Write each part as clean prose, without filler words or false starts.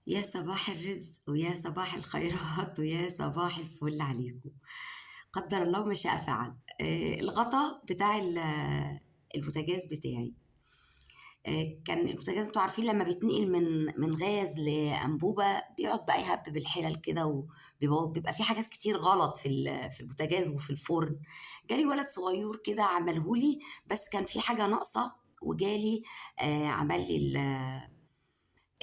يا صباح الرزق ويا صباح الخيرات ويا صباح الفل عليكم. قدر الله ما شاء فعل. الغطا بتاع البوتاجاز بتاعي. كان البوتاجاز انتوا عارفين لما بيتنقل من غاز لأنبوبة بيقعد بقى يهبب الحلل كده، وبيبقى في حاجات كتير غلط في البوتاجاز وفي الفرن. جالي ولد صغير كده عملهولي، بس كان في حاجة ناقصة وجالي عمل لي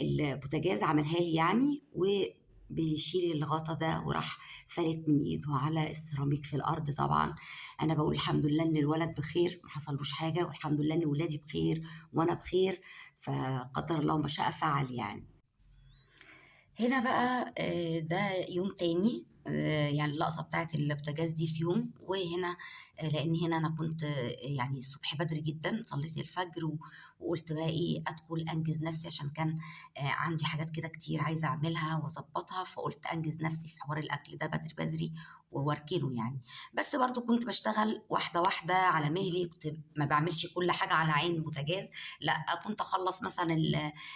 البوتاجاز، عملها لي يعني، وبيشيل الغطا ده وراح فلت من ايده على السيراميك في الارض. طبعا انا بقول الحمد لله ان الولد بخير ما حصلوش حاجه، والحمد لله ان ولادي بخير وانا بخير. فقدر الله ما شاء فعل يعني. هنا بقى ده يوم تاني، يعني اللقطة بتاعت البوتاجاز دي في يوم، وهنا لأن هنا أنا كنت يعني الصبح بدري جدا صليت الفجر وقلت بقى إيه أدخل أنجز نفسي، عشان كان عندي حاجات كده كتير عايزة أعملها وأظبطها، فقلت أنجز نفسي في حوار الأكل ده بدري بدري واركنه يعني. بس برضو كنت بشتغل واحدة واحدة على مهلي، كنت ما بعملش كل حاجة على عين بوتاجاز. لا، كنت أخلص مثلا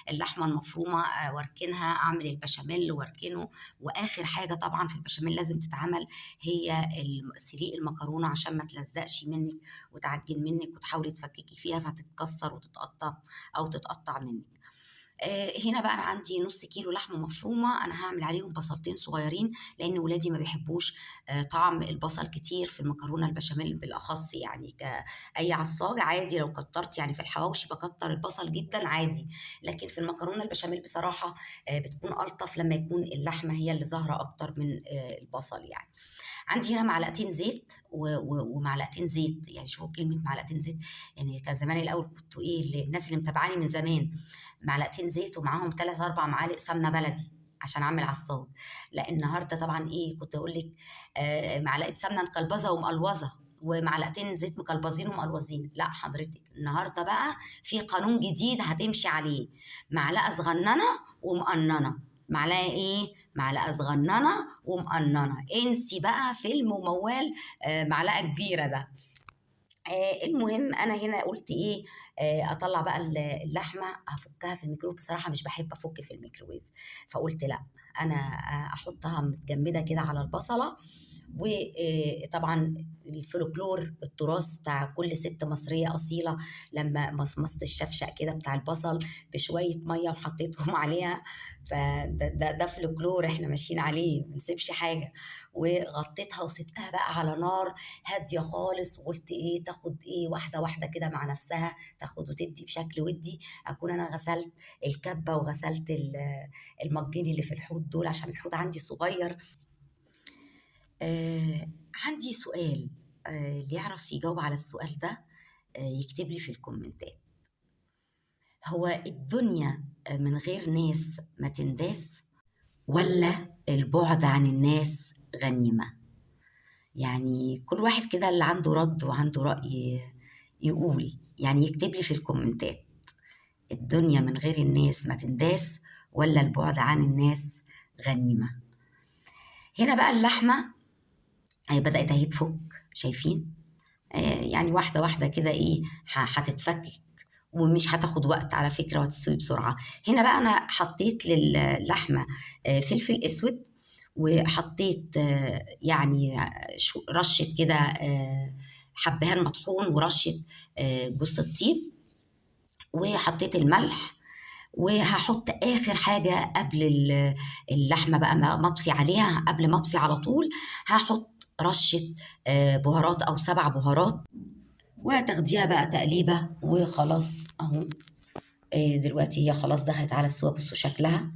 اللحمة المفرومة واركنها، اعمل البشاميل واركنه. واخر حاجة طبعا في البشاميل لازم تتعمل هي سليق المكرونة، عشان ما تلزقش منك وتعجن منك وتحاولي تفككي فيها فتتكسر وتتقطع او تتقطع منك. هنا بقى انا عندي نص كيلو لحمه مفرومه، انا هعمل عليهم بصلتين صغيرين لان ولادي ما بيحبوش طعم البصل كتير في المكرونه البشاميل بالاخص، يعني كاي عصاج عادي لو كترت، يعني في الحواوشي بكتر البصل جدا عادي، لكن في المكرونه البشاميل بصراحه بتكون الطف لما يكون اللحمه هي اللي ظاهره اكتر من البصل يعني. عندي هنا معلقتين زيت ومعلقتين زيت، يعني شوفوا كلمه معلقتين زيت، يعني كان زمان الاول كنتوا ايه الناس اللي متابعاني من زمان، معلقتين زيت ومعاهم 3 4 معالق سمنه بلدي عشان اعمل عصاج. لا النهارده طبعا ايه كنت اقول لك معلقه سمنه مكلبزه ومقلوظه ومعلقتين زيت مكلبزين ومقلوظين. لا حضرتك النهارده بقى في قانون جديد هتمشي عليه، معلقه صغننه ومقننه. معلقه ايه؟ معلقه صغننه ومقننه، انسي بقى فيلم وموال معلقه كبيره ده. المهم انا هنا قلت ايه، اطلع بقى اللحمه افكها في الميكرويف، بصراحه مش بحب افك في الميكرويف، فقلت لا انا احطها متجمده كده على البصله. وطبعا الفلكلور التراث بتاع كل ست مصريه اصيله، لما مصمصت الشفشق كده بتاع البصل بشويه ميه وحطيتهم عليها، فده فلكلور احنا ماشيين عليه ما نسيبش حاجه. وغطيتها وسبتها بقى على نار هاديه خالص، وقلت ايه تاخد ايه واحده واحده كده مع نفسها، تاخد وتدي بشكل ودي. اكون انا غسلت الكبه وغسلت المجين اللي في الحوض دول، عشان الحوض عندي صغير. عندي سؤال، اللي يعرف يجاوب على السؤال ده يكتب لي في الكومنتات. هو الدنيا من غير ناس ما تنداس، ولا البعد عن الناس غنيمة؟ يعني كل واحد كده اللي عنده رد وعنده رأي يقول، يعني يكتب لي في الكومنتات، الدنيا من غير الناس ما تنداس ولا البعد عن الناس غنيمة. هنا بقى اللحمة بدأت اهي تفك، شايفين؟ يعني واحدة واحدة كده ايه هتتفكك، ومش هتاخد وقت على فكرة وهتستوي بسرعة. هنا بقى أنا حطيت للحمة فلفل أسود، وحطيت يعني رشة كده حبهان مطحون، ورشة جوز الطيب، وحطيت الملح. وهحط آخر حاجة قبل اللحمة بقى ما مطفي عليها، قبل ما اطفي على طول هحط رشة بهارات أو 7 بهارات، وتاخديها بقى تقليبة وخلاص اهو. دلوقتي هي خلاص دخلت على السوا، بصوا شكلها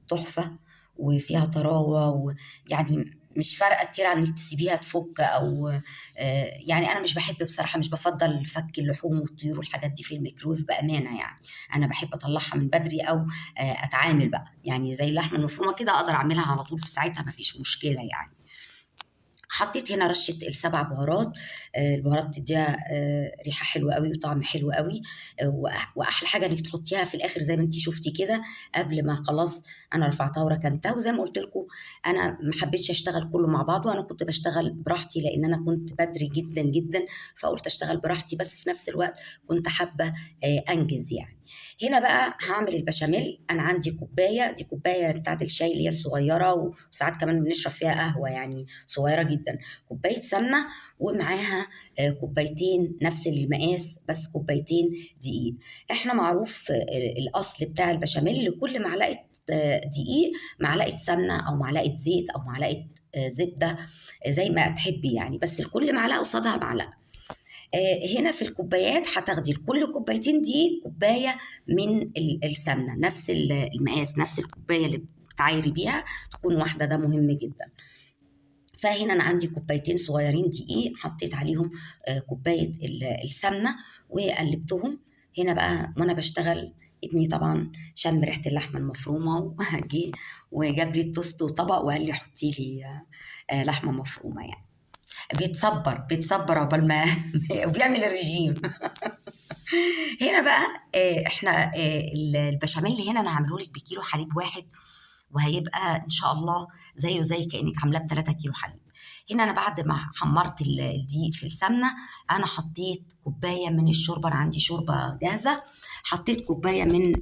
تحفة وفيها طراوة، ويعني مش فارقة كتير عن انك تسيبيها تفك او يعني انا مش بحب بصراحة، مش بفضل فك اللحوم والطيور والحاجات دي في الميكرويف بأمانة يعني. انا بحب اطلعها من بدري او اتعامل بقى يعني زي اللحمة المفرومة كده، اقدر اعملها على طول في ساعتها مفيش مشكلة يعني. حطيت هنا رشة ال7 بهارات، البهارات بتديها ريحة حلوة قوي وطعم حلو قوي. وأحلى حاجة إنك تحطيها في الآخر زي ما أنتِ شُفتِ كده، قبل ما خلاص أنا رفعتها وركنتها. وزي ما قُلت لكم أنا ما حبيتش أشتغل كلّه مع بعضه، أنا كنت باشتغل براحتي لإن أنا كنت بدري جدًا، جدًا، فقُلت أشتغل براحتي، بس في نفس الوقت كنت حابة أنجز يعني. هنا بقى هعمل البشاميل. انا عندي كوبايه، دي كوبايه بتاعت الشاي اللي هي الصغيره، وساعات كمان بنشرب فيها قهوه يعني صغيره جدا. كوبايه سمنه، ومعاها كوبايتين نفس المقاس بس كوبايتين دقيق. احنا معروف الاصل بتاع البشاميل لكل معلقه دقيق معلقه سمنه او معلقه زيت او معلقه زبده، زي ما تحبي يعني، بس لكل معلقه قصادها معلقه. هنا في الكوبايات هتاخدي لكل كوبايتين دي كوبايه من السمنه، نفس المقاس، نفس الكوبايه اللي بتعايري بيها تكون واحده، ده مهم جدا. فهنا انا عندي كوبايتين صغيرين دقيق، حطيت عليهم كوبايه السمنه وقلبتهم. هنا بقى وانا بشتغل ابني طبعا شم ريحه اللحمه المفرومه وجي وجاب لي التوست وطبق وقال لي حطي لي لحمه مفرومه يعني. بيتصبر عقبال ما وبيعمل الرجيم. هنا بقى احنا البشاميل اللي هنا انا هعمله لك بكيلو حليب واحد، وهيبقى ان شاء الله زيه زي كانك عاملاه ب3 كيلو حليب. هنا انا بعد ما حمرت الدقيق في السمنه، انا حطيت كوبايه من الشوربه، انا عندي شوربه جاهزه، حطيت كوبايه من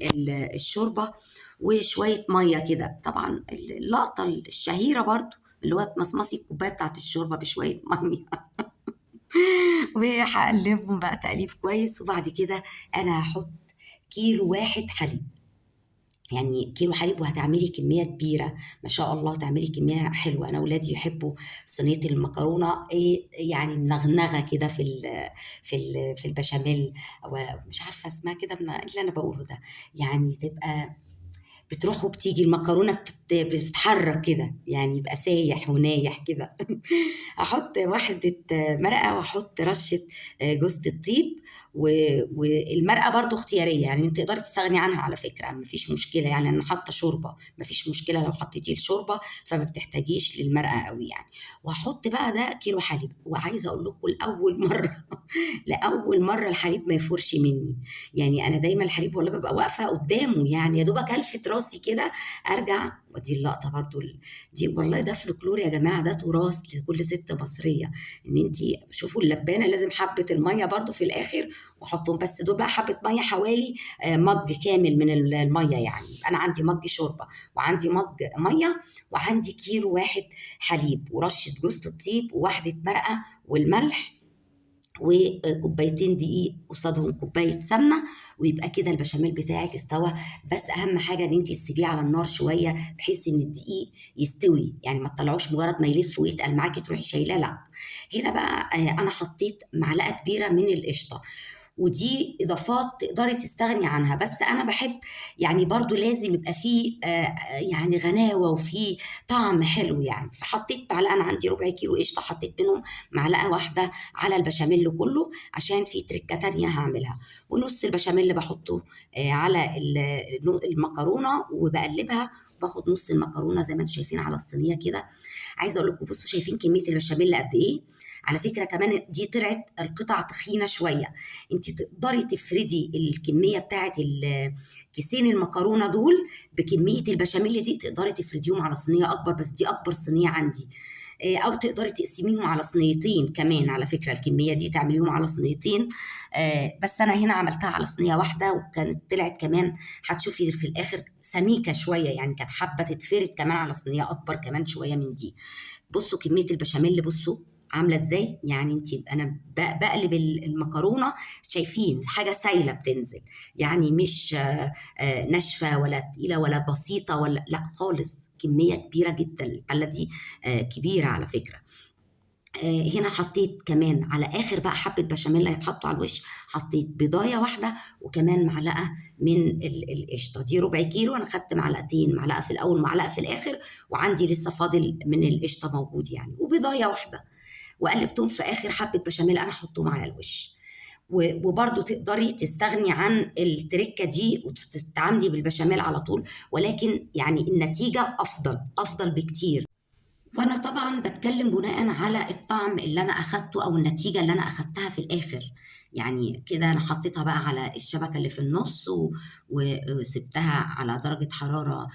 الشوربه وشويه ميه كده. طبعا اللقطه الشهيره برضو اللي هو تمصمصي الكوبايه بتاعت الشوربه بشويه ميه. وهقلبهم بقى تقليب كويس. وبعد كده انا هحط كيلو واحد حليب، يعني كيلو حليب، وهتعملي كميه كبيره ما شاء الله، تعملي كميه حلوه. انا اولادي يحبوا صينيه المكرونه ايه يعني منغنغه كده في البشاميل، او مش عارفه اسمها كده اللي انا بقوله ده، يعني تبقى بتروح وبتيجي المكرونه بتتحرك كده، يعني يبقى سايح ونايح كده. احط واحده مرقه، واحط رشه جوز الطيب، والمرقه برضو اختياريه، يعني انت تقدري تستغني عنها على فكره، مفيش مشكله، يعني انا حاطه شوربه، مفيش مشكله لو حطيتي الشوربه فما بتحتاجيش للمرقه قوي يعني. وهحط بقى ده كيلو حليب، وعايزه اقول لكم لاول مره لاول مره الحليب ما يفورش مني، يعني انا دايما الحليب والله ببقى واقفه قدامه، يعني يا دوبك الفت راسي كده ارجع. ودي اللقطه برضو دي والله ده فلكلور يا جماعه، ده تراث لكل ست مصريه، ان انت شوفوا اللبانه لازم حبه الميه برضو في الاخر وحطهم، بس دول بقى حبه ميه حوالي مج كامل من الميه، يعني انا عندي مج شوربه وعندي مج ميه وعندي كيلو واحد حليب ورشه جوز الطيب وواحده مرقه والملح وكوبايتين دقيق قصادهم كوبايه سمنه، ويبقى كده البشاميل بتاعك استوى. بس اهم حاجه ان انت تسيبيه على النار شويه بحيث ان الدقيق يستوي، يعني ما تطلعوش مجرد ما يلف ويتقل معاكي تروحي شايلاه، لا. هنا بقى انا حطيت معلقه كبيره من القشطه، ودي اضافات تقدري تستغني عنها، بس انا بحب يعني برضو لازم يبقى فيه يعني غناوه وفيه طعم حلو يعني. فحطيت معلقه، انا عندي ربع كيلو قشطه، حطيت منهم معلقه واحده على البشاميل كله، عشان في تركه تانية هعملها. ونص البشاميل بحطه على المكرونه وبقلبها، باخد نص المكرونه زي ما انتم شايفين على الصينيه كده. عايزه اقول لكم بصوا شايفين كميه البشاميل قد ايه؟ على فكره كمان دي طلعت القطع تخينه شويه، انت تقدري تفردي الكميه بتاعه كيسين المكرونه دول بكميه البشاميل دي، تقدري تفرديهم على صينيه اكبر، بس دي اكبر صينيه عندي. او تقدري تقسميهم على صينيتين كمان، على فكره الكميه دي تعمليهم على صينيتين، بس انا هنا عملتها على صينيه واحده، وكانت طلعت كمان هتشوفي في الاخر سميكه شويه، يعني كانت حابه تتفرد كمان على صينيه اكبر كمان شويه من دي. بصوا كميه البشاميل، بصوا عامله ازاي، يعني انت انا بقلب المكرونه شايفين حاجه سايله بتنزل، يعني مش ناشفه ولا تقيله ولا بسيطه ولا لا خالص، كميه كبيره جدا، الحله دي كبيره على فكره. هنا حطيت كمان على اخر بقى حبه بشاميل هيتحطوا على الوش، حطيت بيضايه واحده وكمان معلقه من القشطه، دي ربع كيلو، انا خدت معلقتين، معلقه في الاول معلقه في الاخر، وعندي لسه فاضل من القشطه موجود يعني، وبيضايه واحده، وقلبتهم في اخر حبه بشاميل انا احطهم على الوش. وبرضو تقدري تستغني عن التركه دي وتتعاملي بالبشاميل على طول، ولكن يعني النتيجه افضل بكتير. وانا طبعا بتكلم بناء على الطعم اللي انا اخدته او النتيجه اللي انا اخدتها في الاخر، يعني كده انا حطيتها بقى على الشبكه اللي في النص وسبتها على درجه حراره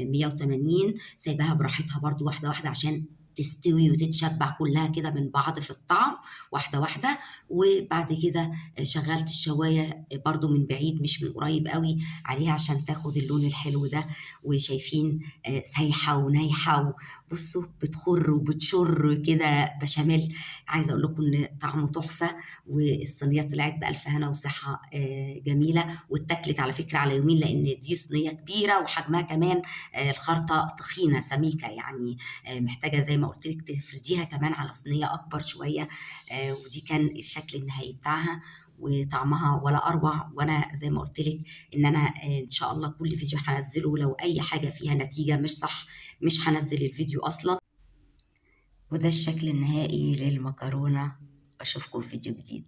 180، سايباها براحتها برضو واحده واحده عشان تستوي وتتشبع كلها كده من بعض في الطعم واحدة واحدة. وبعد كده شغلت الشواية برضو من بعيد مش من قريب قوي عليها عشان تاخد اللون الحلو ده. وشايفين سايحة ونايحة، بصوا بتخر وبتشر كده بشاميل. عايزة اقول لكم ان طعمه تحفة، والصينية طلعت بألف هنا وصحة جميلة، واتاكلت على فكرة على يومين لان دي صينية كبيرة وحجمها كمان الخرطة تخينة سميكة يعني، محتاجة زي ما قلت لك تفرديها كمان على صينية أكبر شوية. ودي كان الشكل النهائي بتاعها وطعمها ولا أروع. وأنا زي ما قلت لك إن أنا إن شاء الله كل فيديو هنزله لو أي حاجة فيها نتيجة مش صح مش هنزل الفيديو أصلا. وده الشكل النهائي للمكرونة. أشوفكم في فيديو جديد.